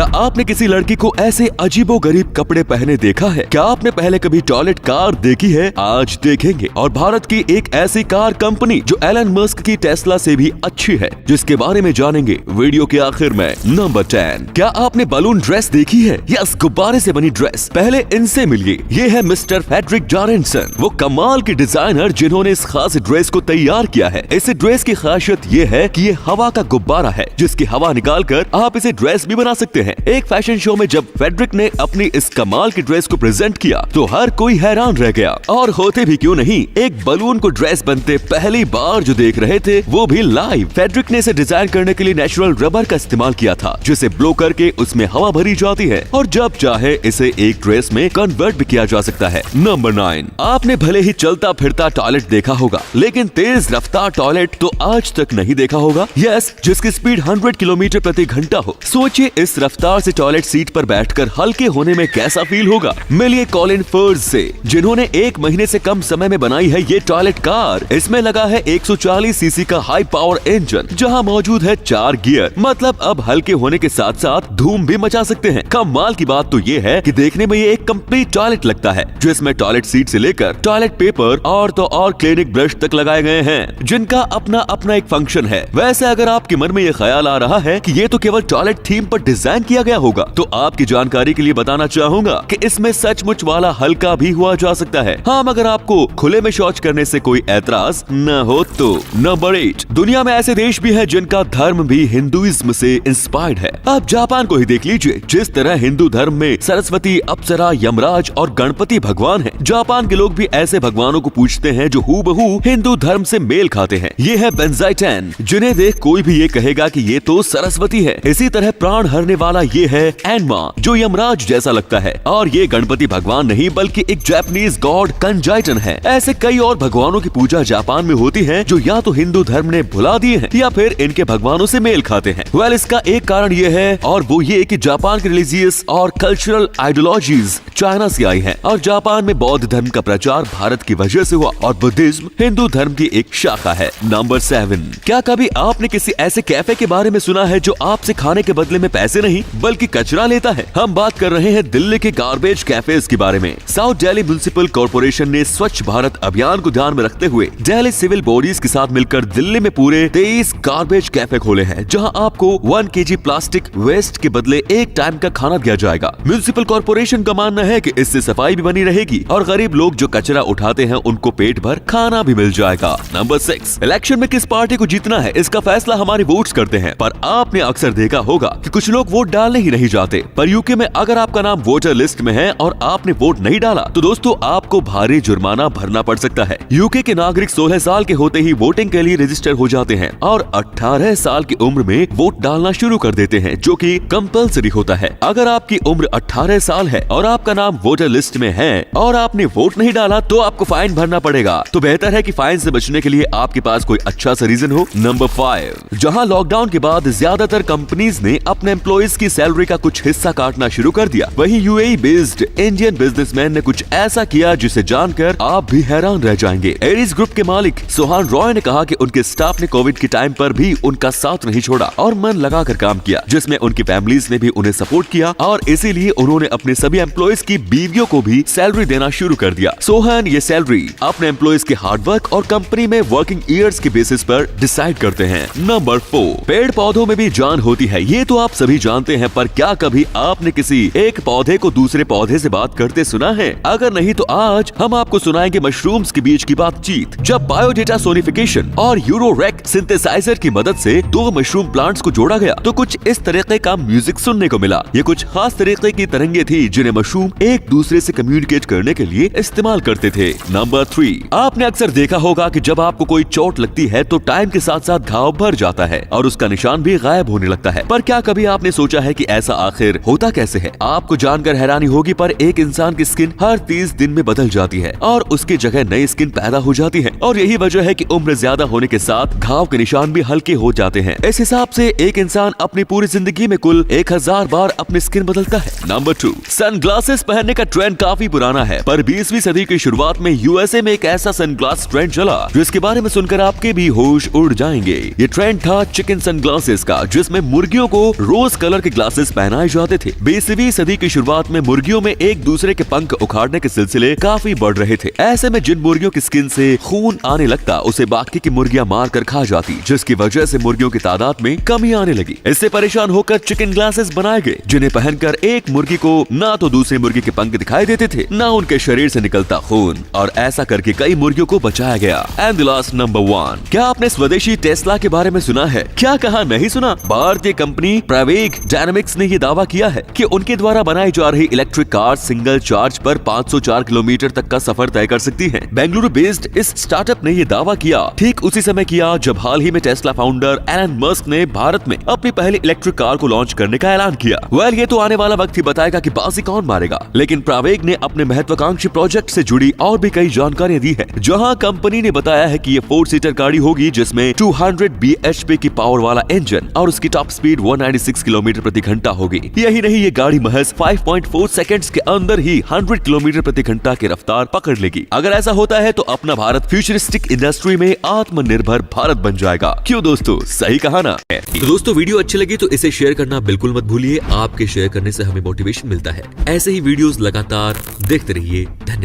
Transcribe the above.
क्या आपने किसी लड़की को ऐसे अजीबोगरीब कपड़े पहने देखा है? क्या आपने पहले कभी टॉयलेट कार देखी है? आज देखेंगे। और भारत की एक ऐसी कार कंपनी जो एलन मस्क की टेस्ला से भी अच्छी है, जिसके बारे में जानेंगे वीडियो के आखिर में। नंबर 10, क्या आपने बलून ड्रेस देखी है? यस, गुब्बारे से बनी ड्रेस। पहले इनसे मिलिए, ये है मिस्टर फ्रेडरिक जॉरेंसन, वो कमाल के डिजाइनर जिन्होंने इस खास ड्रेस को तैयार किया है। इस ड्रेस की खासियत ये है कि ये हवा का गुब्बारा है, जिसकी हवा निकाल कर आप इसे ड्रेस भी बना सकते हैं। एक फैशन शो में जब फ्रेडरिक ने अपनी इस कमाल की ड्रेस को प्रेजेंट किया तो हर कोई हैरान रह गया, और होते भी क्यों नहीं, एक बलून को ड्रेस बनते पहली बार जो देख रहे थे वो भी लाइव। फ्रेडरिक ने इसे डिजाइन करने के लिए नेचुरल रबर का इस्तेमाल किया था, जिसे ब्लो करके उसमें हवा भरी जाती है और जब चाहे इसे एक ड्रेस में कन्वर्ट भी किया जा सकता है। नंबर 9, आपने भले ही चलता फिरता टॉयलेट देखा होगा, लेकिन तेज रफ्तार टॉयलेट तो आज तक नहीं देखा होगा। यस, जिसकी स्पीड 100 किलोमीटर प्रति घंटा हो। सोचिए इस रफ्तार से टॉयलेट सीट पर बैठकर हल्के होने में कैसा फील होगा। मिलिए कॉलिन फर्ज से, जिन्होंने 1 महीने से कम समय में बनाई है ये टॉयलेट कार। इसमें लगा है 140 सीसी का हाई पावर इंजन, जहां मौजूद है 4 गियर। मतलब अब हल्के होने के साथ साथ धूम भी मचा सकते हैं। कमाल की बात तो ये है कि देखने में ये एक कंप्लीट टॉयलेट लगता है, जिसमें टॉयलेट सीट से लेकर टॉयलेट पेपर और तो और क्लिनिक ब्रश तक लगाए गए हैं, जिनका अपना अपना एक फंक्शन है। वैसे अगर आपके मन में ये ख्याल आ रहा है कि ये तो केवल टॉयलेट थीम पर डिजाइन किया गया होगा, तो आपकी जानकारी के लिए बताना चाहूंगा कि इसमें सचमुच वाला हल्का भी हुआ जा सकता है। हाँ, अगर आपको खुले में शौच करने से कोई ऐतराज न हो तो। नंबर 8, दुनिया में ऐसे देश भी हैं जिनका धर्म भी हिंदुइज्म से इंस्पायर्ड है। आप जापान को ही देख लीजिए, जिस तरह हिंदू धर्म में सरस्वती, अप्सरा, यमराज और गणपति भगवान हैं, जापान के लोग भी ऐसे भगवानों को पूजते हैं जो हूबहू हिंदू धर्म से मेल खाते हैं। ये है बेंजाइटन, जिन्हें देख कोई भी ये कहेगा कि ये तो सरस्वती है। इसी तरह प्राण हरने वाला ये है एनमा, जो यमराज जैसा लगता है, और ये गणपति भगवान नहीं बल्कि एक जापानीज गॉड कंजाइटन है। ऐसे कई और भगवानों की पूजा जापान में होती है जो या तो हिंदू धर्म ने भुला दिए हैं या फिर इनके भगवानों से मेल खाते हैं। वेल, इसका एक कारण ये है, और वो ये कि जापान की रिलीजियस और कल्चरल आइडियोलॉजीज चाइना से आई हैं, और जापान में बौद्ध धर्म का प्रचार भारत की वजह से हुआ, और बुद्धिज्म हिंदू धर्म की एक शाखा है। नंबर 7, क्या कभी आपने किसी ऐसे कैफे के बारे में सुना है जो आपसे खाने के बदले में पैसे नहीं बल्कि कचरा लेता है? हम बात कर रहे हैं दिल्ली के गार्बेज कैफेज के बारे में। साउथ दिल्ली म्युनिसिपल कॉर्पोरेशन ने स्वच्छ भारत अभियान को ध्यान में रखते हुए दिल्ली सिविल बॉडीज के साथ मिलकर दिल्ली में पूरे 23 गार्बेज कैफे खोले हैं, जहां आपको 1 kg प्लास्टिक वेस्ट के बदले एक टाइम का खाना दिया जाएगा। म्युनिसिपल कॉर्पोरेशन का मानना है कि इससे सफाई भी बनी रहेगी और गरीब लोग जो कचरा उठाते हैं उनको पेट भर खाना भी मिल जाएगा। नंबर 6, इलेक्शन में किस पार्टी को जीतना है इसका फैसला हमारे वोट्स करते हैं, पर आपने अक्सर देखा होगा कि कुछ लोग वोट डालने ही नहीं जाते। पर यूके में अगर आपका नाम वोटर लिस्ट में है और आपने वोट नहीं डाला तो दोस्तों आपको भारी जुर्माना भरना पड़ सकता है। यूके के नागरिक 16 साल के होते ही वोटिंग के लिए रजिस्टर हो जाते हैं और 18 साल की उम्र में वोट डालना शुरू कर देते हैं, जो कि कंपल्सरी होता है। अगर आपकी उम्र 18 साल है और आपका नाम वोटर लिस्ट में है और आपने वोट नहीं डाला तो आपको फाइन भरना पड़ेगा। तो बेहतर है कि फाइन से बचने के लिए आपके पास कोई अच्छा सा रीजन हो। नंबर 5, जहां लॉकडाउन के बाद ज्यादातर कंपनीज ने अपने एम्प्लॉइज की सैलरी का कुछ हिस्सा काटना शुरू कर दिया, वहीं यूएई बेस्ड इंडियन बिजनेसमैन ने कुछ ऐसा किया जिसे जानकर आप भी हैरान रह जाएंगे। एरिस ग्रुप के मालिक सोहान रॉय ने कहा कि उनके स्टाफ ने कोविड के टाइम पर भी उनका साथ नहीं छोड़ा और मन लगाकर काम किया, जिसमें उनकी फैमिलीज ने भी उन्हें सपोर्ट किया, और इसीलिए उन्होंने अपने सभी एम्प्लॉइज की बीवियों को भी सैलरी देना शुरू कर दिया। सोहान ये सैलरी अपने एम्प्लॉइज के हार्डवर्क और कंपनी में वर्किंग ईयर्स के बेसिस पर डिसाइड करते हैं। नंबर 4, पेड़ पौधों में भी जान होती है, ये तो आप सभी जानते हैं, पर क्या कभी आपने किसी एक पौधे को दूसरे पौधे से बात करते सुना है? अगर नहीं तो आज हम आपको सुनाएंगे मशरूम्स के बीच की बातचीत। जब बायोडेटा सोनिफिकेशन और यूरोरेक सिंथेसाइजर की मदद से 2 मशरूम प्लांट्स को जोड़ा गया तो कुछ इस तरीके का म्यूजिक सुनने को मिला। ये कुछ खास तरीके की तरंगे थी जिन्हें मशरूम एक दूसरे से कम्युनिकेट करने के लिए इस्तेमाल करते थे। नंबर 3, आपने अक्सर देखा होगा कि जब आपको कोई चोट लगती है तो टाइम के साथ साथ घाव भर जाता है और उसका निशान भी गायब होने लगता है। पर क्या कभी आपने सोचा है कि ऐसा आखिर होता कैसे है? आपको जानकर हैरानी होगी, पर एक इंसान की स्किन हर 30 दिन में बदल जाती है और उसकी जगह नई स्किन पैदा हो जाती है, और यही वजह है कि उम्र ज्यादा होने के साथ घाव के निशान भी हल्के हो जाते हैं। इस हिसाब से एक इंसान अपनी पूरी जिंदगी में कुल 1000 बार अपनी स्किन बदलता है। नंबर 2, सनग्लासेस पहनने का ट्रेंड काफी पुराना है, पर 20वीं सदी की शुरुआत में यूएसए में एक ऐसा सनग्लास ट्रेंड चला जिसके बारे में सुनकर आपके भी होश उड़ जाएंगे। ये ट्रेंड था चिकन सनग्लासेस का, जिसमें मुर्गियों को रोज कलर के के ग्लासेस पहनाए जाते थे। 20वीं सदी की शुरुआत में मुर्गियों में एक दूसरे के पंख उखाड़ने के सिलसिले काफी बढ़ रहे थे। ऐसे में जिन मुर्गियों की स्किन से खून आने लगता उसे बाकी की मुर्गियां मार कर खा जाती, जिसकी वजह से मुर्गियों की तादाद में कमी आने लगी। इससे परेशान होकर चिकन ग्लासेस बनाए गए, जिन्हें पहनकर एक मुर्गी को ना तो दूसरी मुर्गी के पंख दिखाई देते थे, ना उनके शरीर से निकलता खून, और ऐसा करके कई मुर्गियों को बचाया गया। एंड द लास्ट नंबर 1, क्या आपने स्वदेशी टेस्ला के बारे में सुना है? क्या कहा नहीं सुना? भारतीय कंपनी प्रावेग डायनामिक्स ने यह दावा किया है कि उनके द्वारा बनाई जा रही इलेक्ट्रिक कार सिंगल चार्ज पर 504 किलोमीटर तक का सफर तय कर सकती है। बेंगलुरु बेस्ड इस स्टार्टअप ने यह दावा किया ठीक उसी समय किया जब हाल ही में टेस्ला फाउंडर एलन मस्क ने भारत में अपनी पहली इलेक्ट्रिक कार को लॉन्च करने का ऐलान किया। वेल, ये तो आने वाला वक्त ही बताएगा कि बाजी कौन मारेगा, लेकिन प्रावेग ने अपने महत्वाकांक्षी प्रोजेक्ट से जुड़ी और भी कई जानकारियां दी है, जहां कंपनी ने बताया है कि ये 4 सीटर गाड़ी होगी जिसमें 200 bhp की पावर वाला इंजन और उसकी टॉप स्पीड 196 किलोमीटर प्रति घंटा होगी। यही नहीं, ये गाड़ी महज 5.4 सेकंड्स के अंदर ही 100 किलोमीटर प्रति घंटा की रफ्तार पकड़ लेगी। अगर ऐसा होता है तो अपना भारत फ्यूचरिस्टिक इंडस्ट्री में आत्मनिर्भर भारत बन जाएगा। क्यों दोस्तों, सही कहा ना? तो दोस्तों, वीडियो अच्छी लगी तो इसे शेयर करना बिल्कुल मत भूलिए। आपके शेयर करने से हमें मोटिवेशन मिलता है। ऐसे ही वीडियोस लगातार देखते रहिए। धन्यवाद।